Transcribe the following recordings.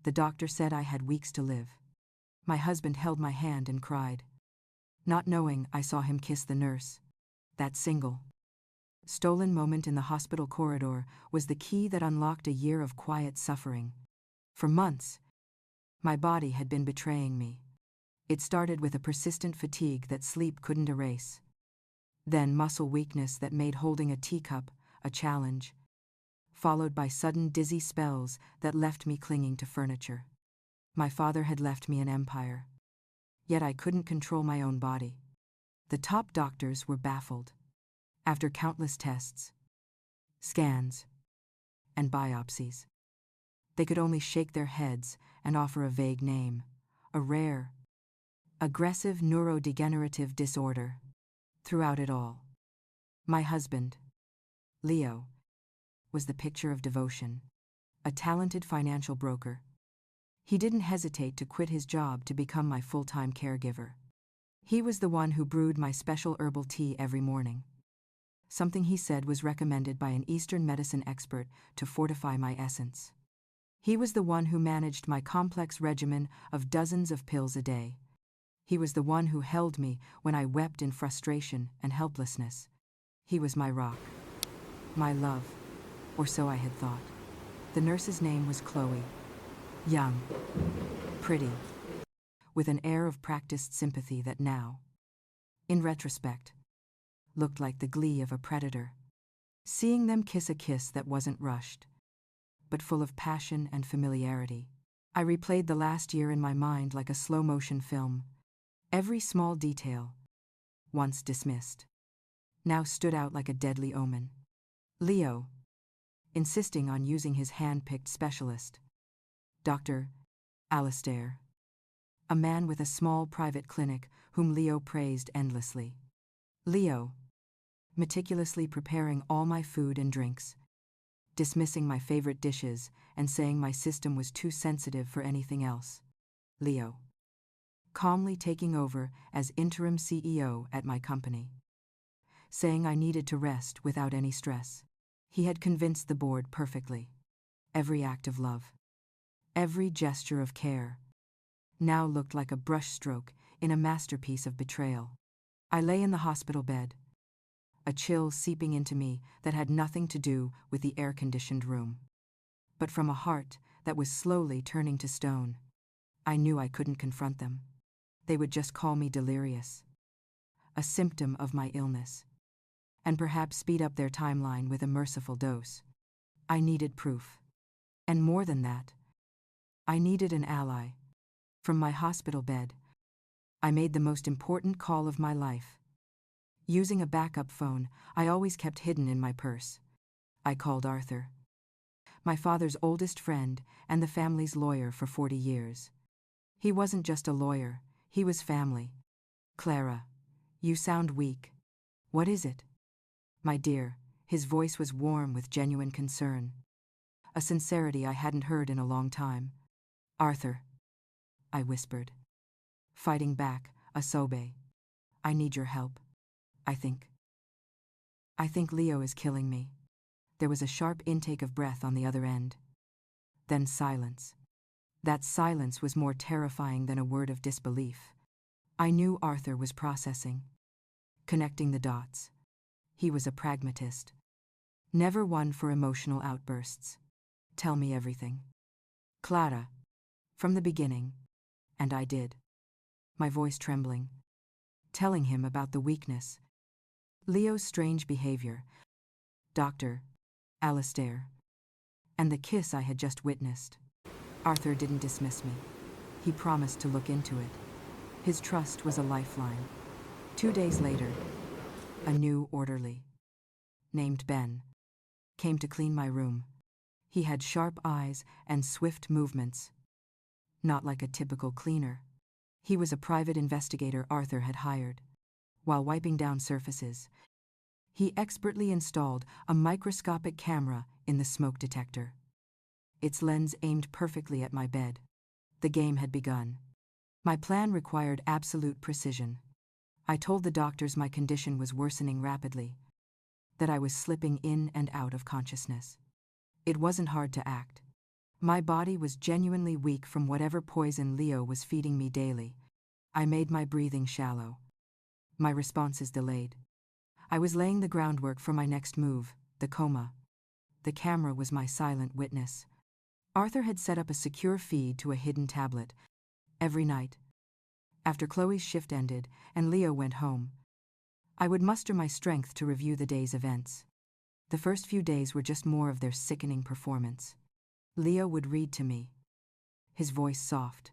The doctor said I had weeks to live. My husband held my hand and cried. Not knowing, I saw him kiss the nurse. That single, stolen moment in the hospital corridor was the key that unlocked a year of quiet suffering. For months, my body had been betraying me. It started with a persistent fatigue that sleep couldn't erase. Then muscle weakness that made holding a teacup a challenge, followed by sudden dizzy spells that left me clinging to furniture. My father had left me an empire. Yet I couldn't control my own body. The top doctors were baffled. After countless tests, scans, and biopsies, they could only shake their heads and offer a vague name, a rare, aggressive neurodegenerative disorder. Throughout it all, my husband, Leo, was the picture of devotion, a talented financial broker. He didn't hesitate to quit his job to become my full-time caregiver. He was the one who brewed my special herbal tea every morning, something he said was recommended by an Eastern medicine expert to fortify my essence. He was the one who managed my complex regimen of dozens of pills a day. He was the one who held me when I wept in frustration and helplessness. He was my rock, my love, or so I had thought. The nurse's name was Chloe. Young, pretty, with an air of practiced sympathy that now, in retrospect, looked like the glee of a predator. Seeing them kiss a kiss that wasn't rushed, but full of passion and familiarity, I replayed the last year in my mind like a slow-motion film. Every small detail, once dismissed, now stood out like a deadly omen. Leo, insisting on using his hand-picked specialist, Dr. Alistair, a man with a small private clinic whom Leo praised endlessly. Leo, meticulously preparing all my food and drinks, dismissing my favorite dishes and saying my system was too sensitive for anything else. Leo, calmly taking over as interim CEO at my company, saying I needed to rest without any stress. He had convinced the board perfectly. Every act of love, every gesture of care, now looked like a brushstroke in a masterpiece of betrayal. I lay in the hospital bed, a chill seeping into me that had nothing to do with the air-conditioned room, but from a heart that was slowly turning to stone. I knew I couldn't confront them. They would just call me delirious, a symptom of my illness, and perhaps speed up their timeline with a merciful dose. I needed proof. And more than that, I needed an ally. From my hospital bed, I made the most important call of my life. Using a backup phone I always kept hidden in my purse, I called Arthur, my father's oldest friend and the family's lawyer for 40 years. He wasn't just a lawyer, he was family. Clara, you sound weak. What is it? My dear, his voice was warm with genuine concern, a sincerity I hadn't heard in a long time. Arthur, I whispered, fighting back a sobe. I need your help. I think Leo is killing me. There was a sharp intake of breath on the other end. Then silence. That silence was more terrifying than a word of disbelief. I knew Arthur was processing, connecting the dots. He was a pragmatist, never one for emotional outbursts. Tell me everything, Clara, from the beginning. And I did, my voice trembling, telling him about the weakness, Leo's strange behavior, Dr. Alistair, and the kiss I had just witnessed. Arthur didn't dismiss me. He promised to look into it. His trust was a lifeline. 2 days later, a new orderly, named Ben, came to clean my room. He had sharp eyes and swift movements. Not like a typical cleaner. He was a private investigator Arthur had hired. While wiping down surfaces, he expertly installed a microscopic camera in the smoke detector. Its lens aimed perfectly at my bed. The game had begun. My plan required absolute precision. I told the doctors my condition was worsening rapidly, that I was slipping in and out of consciousness. It wasn't hard to act. My body was genuinely weak from whatever poison Leo was feeding me daily. I made my breathing shallow. My responses delayed. I was laying the groundwork for my next move, the coma. The camera was my silent witness. Arthur had set up a secure feed to a hidden tablet. Every night, after Chloe's shift ended and Leo went home, I would muster my strength to review the day's events. The first few days were just more of their sickening performance. Leo would read to me, his voice soft,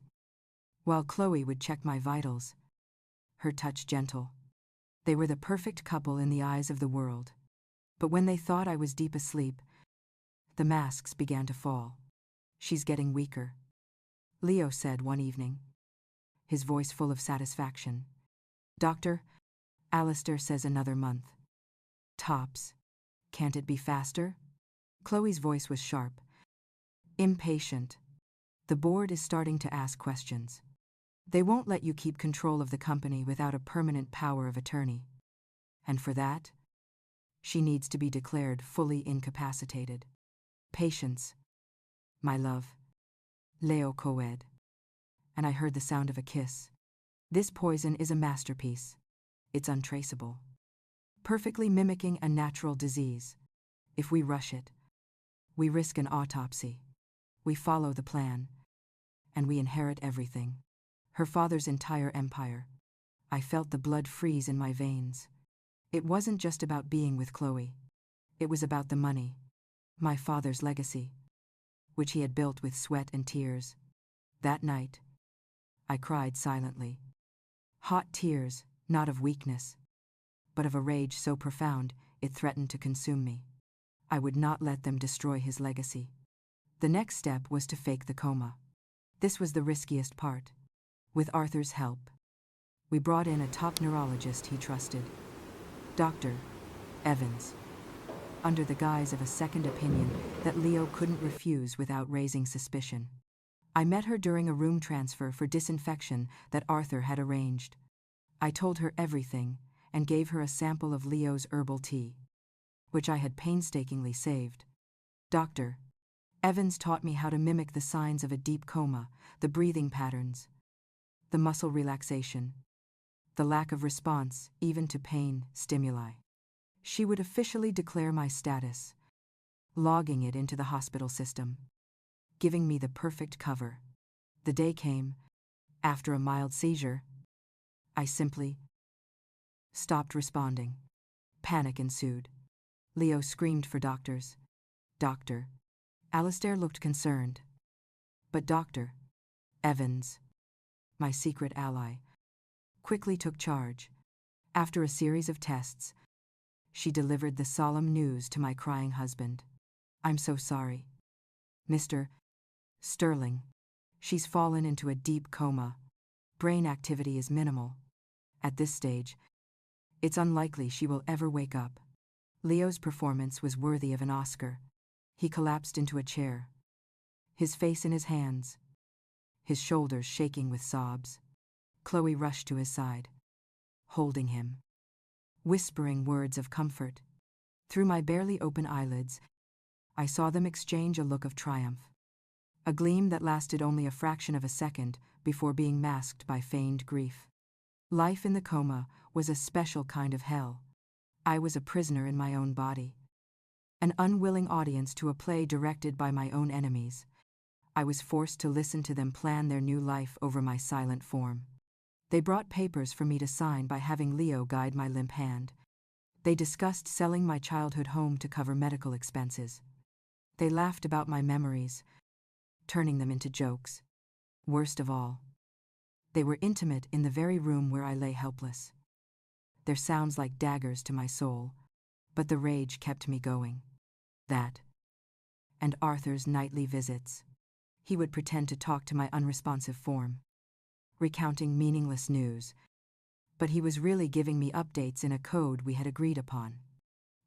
while Chloe would check my vitals, her touch gentle. They were the perfect couple in the eyes of the world. But when they thought I was deep asleep, the masks began to fall. "She's getting weaker," Leo said one evening, his voice full of satisfaction. "Doctor, Alistair says another month. Tops. Can't it be faster?" Chloe's voice was sharp, impatient. "The board is starting to ask questions. They won't let you keep control of the company without a permanent power of attorney. And for that, she needs to be declared fully incapacitated." "Patience, my love." Leo coed. And I heard the sound of a kiss. "This poison is a masterpiece. It's untraceable, perfectly mimicking a natural disease. If we rush it, we risk an autopsy. We follow the plan, and we inherit everything. Her father's entire empire." I felt the blood freeze in my veins. It wasn't just about being with Chloe. It was about the money, my father's legacy, which he had built with sweat and tears. That night, I cried silently. Hot tears, not of weakness, but of a rage so profound it threatened to consume me. I would not let them destroy his legacy. The next step was to fake the coma. This was the riskiest part. With Arthur's help, we brought in a top neurologist he trusted, Dr. Evans, under the guise of a second opinion that Leo couldn't refuse without raising suspicion. I met her during a room transfer for disinfection that Arthur had arranged. I told her everything and gave her a sample of Leo's herbal tea, which I had painstakingly saved. Dr. Evans taught me how to mimic the signs of a deep coma, the breathing patterns, the muscle relaxation, the lack of response even to pain stimuli. She would officially declare my status, logging it into the hospital system, giving me the perfect cover. The day came. After a mild seizure, I simply stopped responding. Panic ensued. Leo screamed for doctors. Dr. Alistair looked concerned. But Dr. Evans, my secret ally, quickly took charge. After a series of tests, she delivered the solemn news to my crying husband. "I'm so sorry, Mr. Sterling. She's fallen into a deep coma. Brain activity is minimal. At this stage, it's unlikely she will ever wake up." Leo's performance was worthy of an Oscar. He collapsed into a chair, his face in his hands, his shoulders shaking with sobs. Chloe rushed to his side, holding him, whispering words of comfort. Through my barely open eyelids, I saw them exchange a look of triumph, a gleam that lasted only a fraction of a second before being masked by feigned grief. Life in the coma was a special kind of hell. I was a prisoner in my own body, an unwilling audience to a play directed by my own enemies. I was forced to listen to them plan their new life over my silent form. They brought papers for me to sign by having Leo guide my limp hand. They discussed selling my childhood home to cover medical expenses. They laughed about my memories, turning them into jokes. Worst of all, they were intimate in the very room where I lay helpless. Their sounds like daggers to my soul, but the rage kept me going. That, and Arthur's nightly visits. He would pretend to talk to my unresponsive form, recounting meaningless news, but he was really giving me updates in a code we had agreed upon.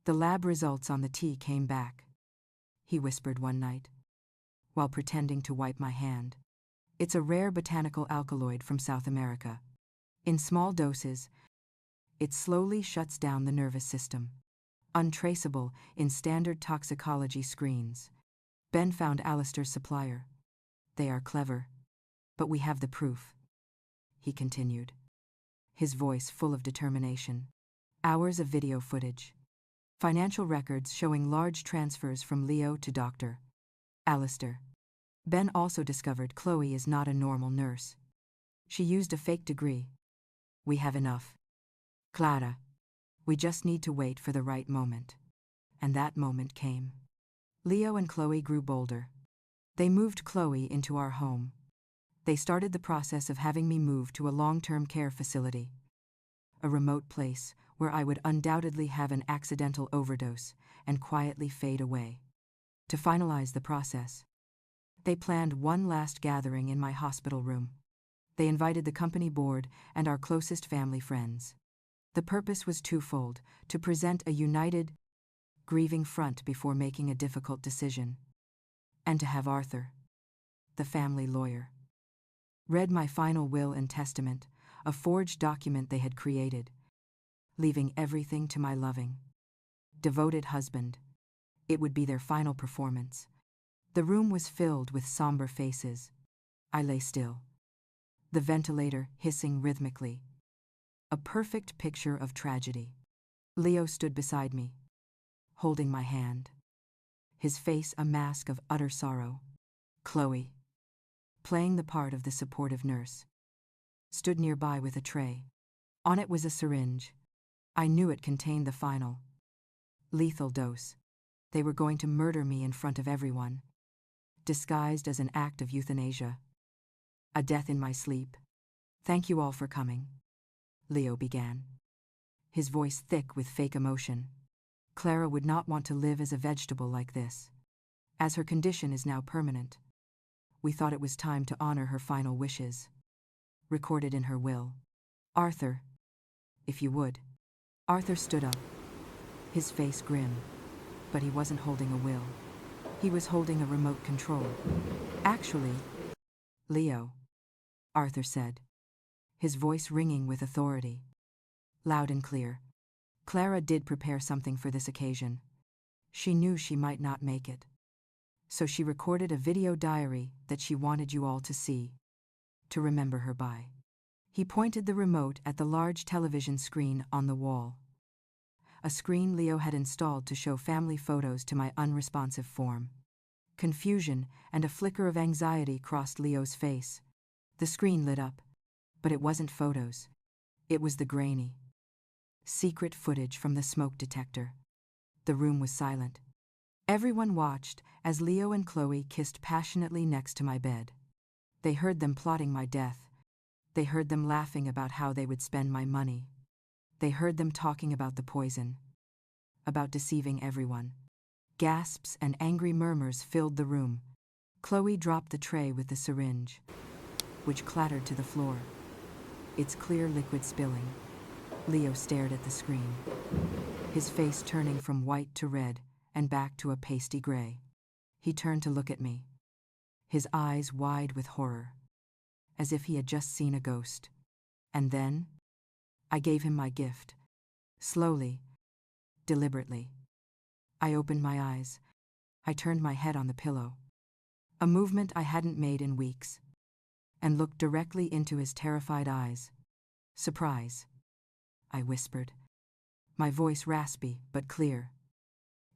"The lab results on the tea came back," he whispered one night, while pretending to wipe my hand. "It's a rare botanical alkaloid from South America. In small doses, it slowly shuts down the nervous system. Untraceable in standard toxicology screens. Ben found Alistair's supplier. They are clever. But we have the proof, he continued, his voice full of determination. Hours of video footage. Financial records showing large transfers from Leo to Dr. Alistair. Ben also discovered Chloe is not a normal nurse. She used a fake degree. We have enough. Clara. We just need to wait for the right moment. And that moment came. Leo and Chloe grew bolder. They moved Chloe into our home. They started the process of having me move to a long-term care facility. A remote place where I would undoubtedly have an accidental overdose and quietly fade away. To finalize the process, they planned one last gathering in my hospital room. They invited the company board and our closest family friends. The purpose was twofold: to present a united, grieving front before making a difficult decision, and to have Arthur, the family lawyer, read my final will and testament, a forged document they had created, leaving everything to my loving, devoted husband. It would be their final performance. The room was filled with somber faces. I lay still, the ventilator hissing rhythmically. A perfect picture of tragedy. Leo stood beside me, holding my hand, his face a mask of utter sorrow. Chloe, playing the part of the supportive nurse, stood nearby with a tray. On it was a syringe. I knew it contained the final, lethal dose. They were going to murder me in front of everyone, disguised as an act of euthanasia. A death in my sleep. Thank you all for coming, Leo began, his voice thick with fake emotion. Clara would not want to live as a vegetable like this. As her condition is now permanent, we thought it was time to honor her final wishes, recorded in her will. Arthur, if you would. Arthur stood up, his face grim, but he wasn't holding a will. He was holding a remote control. Actually, Leo, Arthur said, his voice ringing with authority, loud and clear. Clara did prepare something for this occasion. She knew she might not make it. So she recorded a video diary that she wanted you all to see, to remember her by. He pointed the remote at the large television screen on the wall. A screen Leo had installed to show family photos to my unresponsive form. Confusion and a flicker of anxiety crossed Leo's face. The screen lit up, but it wasn't photos. It was the grainy, secret footage from the smoke detector. The room was silent. Everyone watched as Leo and Chloe kissed passionately next to my bed. They heard them plotting my death. They heard them laughing about how they would spend my money. They heard them talking about the poison, about deceiving everyone. Gasps and angry murmurs filled the room. Chloe dropped the tray with the syringe, which clattered to the floor, its clear liquid spilling. Leo stared at the screen, his face turning from white to red and back to a pasty gray. He turned to look at me, his eyes wide with horror, as if he had just seen a ghost. And then, I gave him my gift. Slowly, deliberately. I opened my eyes. I turned my head on the pillow, a movement I hadn't made in weeks, and looked directly into his terrified eyes. Surprise, I whispered, my voice raspy but clear,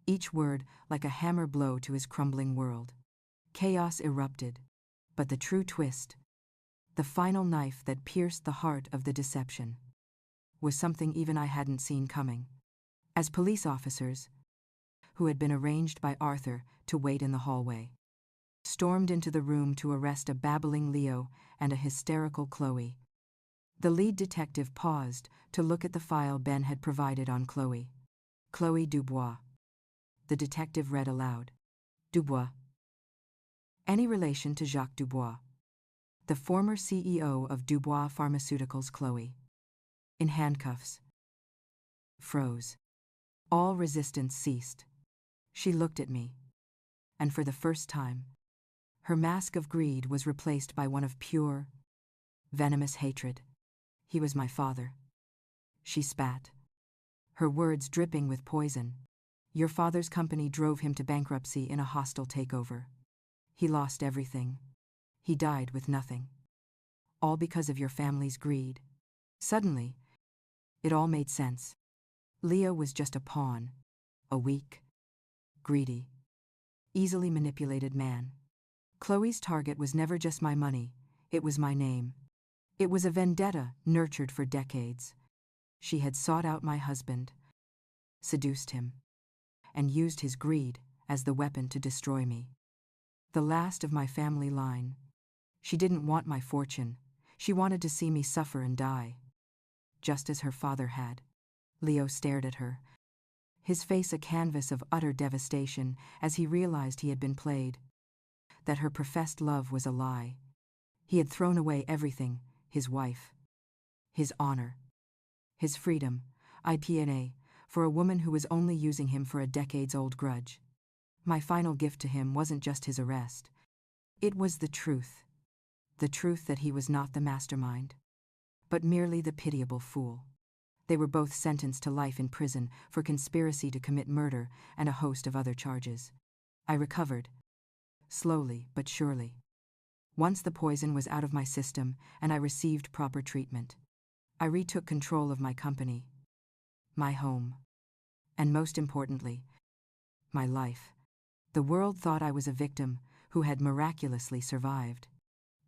each word like a hammer blow to his crumbling world. Chaos erupted, but the true twist, the final knife that pierced the heart of the deception, was something even I hadn't seen coming. As police officers, who had been arranged by Arthur to wait in the hallway, stormed into the room to arrest a babbling Leo and a hysterical Chloe, the lead detective paused to look at the file Ben had provided on Chloe. Chloe Dubois. The detective read aloud. Dubois. Any relation to Jacques Dubois, the former CEO of Dubois Pharmaceuticals. Chloe, in handcuffs, froze. All resistance ceased. She looked at me, and for the first time, her mask of greed was replaced by one of pure, venomous hatred. He was my father. She spat, her words dripping with poison. Your father's company drove him to bankruptcy in a hostile takeover. He lost everything. He died with nothing. All because of your family's greed. Suddenly, it all made sense. Leo was just a pawn. A weak, greedy, easily manipulated man. Chloe's target was never just my money, it was my name. It was a vendetta nurtured for decades. She had sought out my husband, seduced him, and used his greed as the weapon to destroy me. The last of my family line. She didn't want my fortune. She wanted to see me suffer and die. Just as her father had. Leo stared at her, his face a canvas of utter devastation as he realized he had been played. That her professed love was a lie. He had thrown away everything, his wife, his honor, his freedom, IPNA, for a woman who was only using him for a decades-old grudge. My final gift to him wasn't just his arrest. It was the truth. The truth that he was not the mastermind, but merely the pitiable fool. They were both sentenced to life in prison for conspiracy to commit murder and a host of other charges. I recovered, slowly but surely. Once the poison was out of my system and I received proper treatment, I retook control of my company, my home, and most importantly, my life. The world thought I was a victim who had miraculously survived.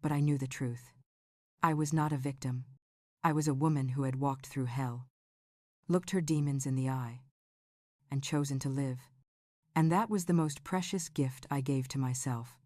But I knew the truth. I was not a victim. I was a woman who had walked through hell, looked her demons in the eye, and chosen to live. And that was the most precious gift I gave to myself.